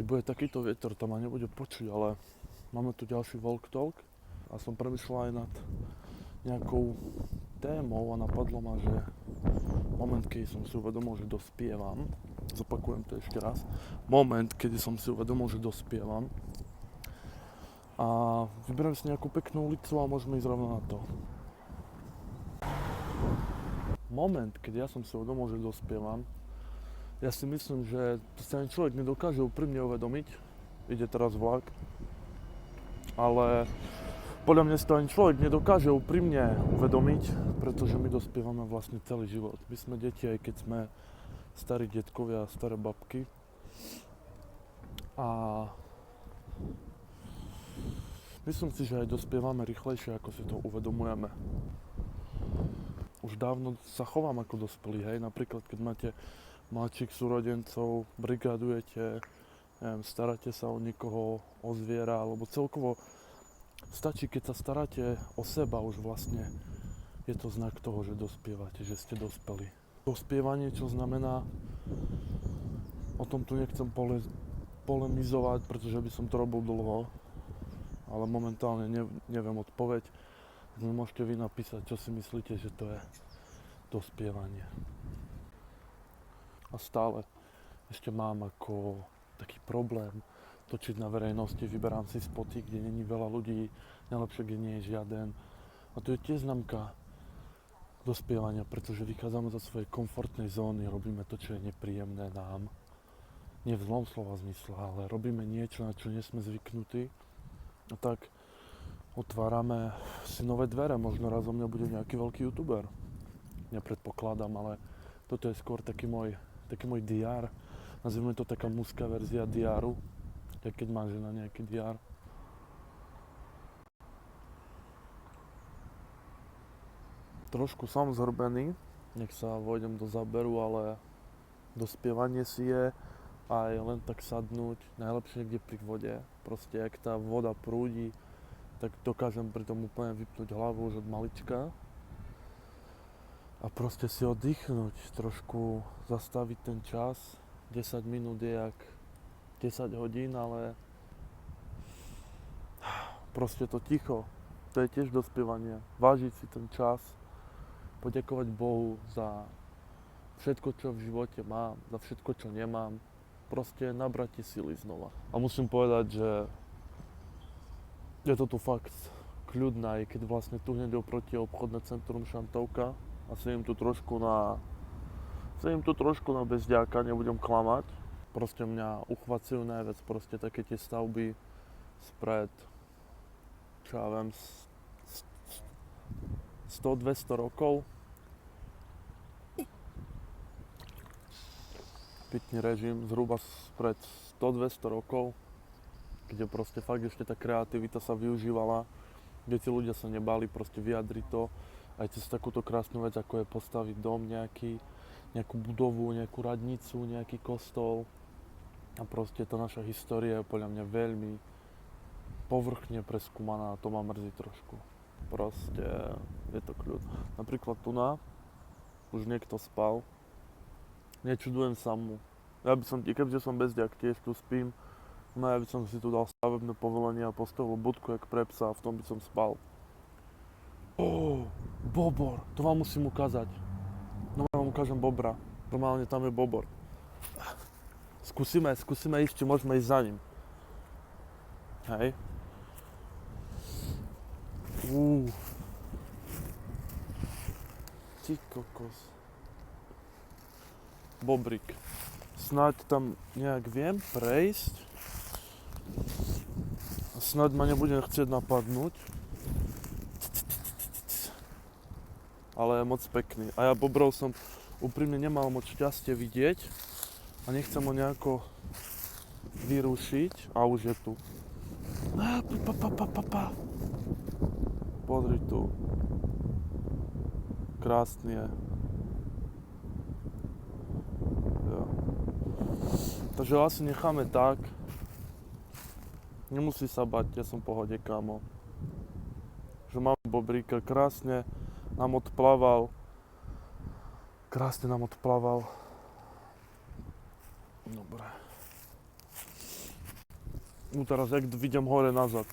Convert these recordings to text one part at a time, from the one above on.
Keď bude takýto vietor, to ma nebude počuť, ale máme tu ďalší Walk Talk a som premyšľal aj nad nejakou témou a napadlo ma, že moment, keď som si uvedomil, že dospievam, zopakujem to ešte raz, moment, kedy som si uvedomil, že dospievam a vyberiem si nejakú peknú ulicu a môžeme ísť rovno na to. Moment, keď ja som si uvedomil, že dospievam, ja si myslím, že to sa ani človek nedokáže úprimne uvedomiť. Ide teraz vlak. Ale podľa mňa si to ani človek nedokáže úprimne uvedomiť, pretože my dospievame vlastne celý život. My sme deti, aj keď sme starí detkovia a staré babky. A myslím si, že aj dospievame rýchlejšie, ako si to uvedomujeme. Už dávno sa chovám ako dospelý, hej. Napríklad, keď máte mladších súrodencov, brigádujete, neviem, staráte sa o niekoho, o zviera, alebo celkovo stačí, keď sa staráte o seba, už vlastne je to znak toho, že dospievate, že ste dospeli. Dospievanie, čo znamená, o tom tu nechcem polemizovať, pretože by som to robil dlho, ale momentálne neviem odpoveď. Môžete vy napísať, čo si myslíte, že to je dospievanie. A stále ešte mám ako taký problém točiť na verejnosti, vyberám si spoty, kde není veľa ľudí, najlepšie, kde nie je žiaden. A to je tiež známka dospievania, pretože vychádzame zo svojej komfortnej zóny, robíme to, čo je nepríjemné nám. Nie v zlom slova zmysle, ale robíme niečo, na čo nie sme zvyknutí. A tak otvárame si nové dvere, možno raz o mňa bude nejaký veľký youtuber. Nepredpokladám, ale toto je skôr taký môj DR. Nazvime to taká mužská verzia diáru, tak keď má žena nejaký diár. Trošku som zhrbený, nech sa vojdem do záberu, ale dospievanie si je aj len tak sadnúť, najlepšie niekde pri vode. Proste, ak tá voda prúdi, tak dokážem pri tom úplne vypnúť hlavu už od malička. A proste si oddychnúť, trošku zastaviť ten čas. 10 minút je jak 10 hodín, ale proste to ticho, to je tiež dospievanie. Vážiť si ten čas, poďakovať Bohu za všetko, čo v živote mám, za všetko, čo nemám. Proste nabrať tie sily znova. A musím povedať, že je to tu fakt kľudné, keď vlastne tu hneď oproti obchodné centrum Šantovka a sedím tu trošku na bezďáka, nebudem klamať. Proste mňa uchvacujú najviac proste také tie stavby spred, čo ja viem, 100-200 rokov. Pitný režim zhruba spred 100-200 rokov, kde proste fakt ešte tá kreativita sa využívala, kde tí ľudia sa nebáli proste vyjadriť to, aj cez takúto krásnu vec, ako je postaviť dom nejakú budovu, nejakú radnicu, nejaký kostol. A proste tá naša história je podľa mňa veľmi povrchne preskúmaná a to ma mrzí trošku. Proste je to kľud. Napríklad už niekto spal, nečudujem sa mu. Ja by som, keďže som bezďak, tiež tu spím, no ja by som si tu dal stavebné povolenie a postavil budku jak pre psa a v tom by som spal. Bobor, to vám musím ukázať. No ja vám ukážem bobra. Normálne tam je bobor. Skúsime ísť, či môžeme ísť za ním. Hej. Ty kokos. Bobrik. Snáď tam nejak viem prejsť. Snáď ma nebude chcieť napadnúť. Ale je moc pekný. A ja bobrov som úprimne nemal moc šťastie vidieť a nechcem ho nejako vyrušiť. A už je tu. Pozri tu. Krásny je. Jo. Takže ho asi necháme tak. Nemusí sa bať, ja som v pohode, kámo. Že mám bobríka, krásne nám odplával. Dobre. No teraz jak vidím hore nazad.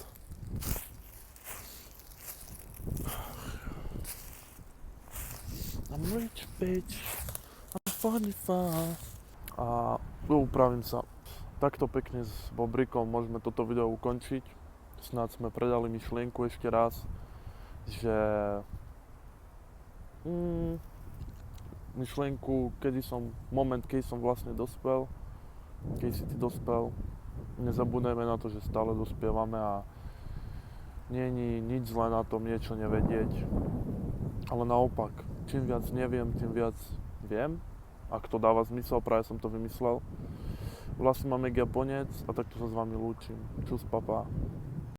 I'm rich bitch, I'm funny fast. A upravím sa. Takto pekne s Bobrikom môžeme toto video ukončiť. Snáď sme predali myšlienku ešte raz, že myšlienku, kedy som vlastne dospel, keď si ty dospel, nezabúdajme na to, že stále dospievame a nie je nič zlé na tom niečo nevedieť, ale naopak, čím viac neviem, tým viac viem, ak to dáva zmysel, práve som to vymyslel. Vlastne mám Japonec a takto sa s vami lúčim. Čus, papa.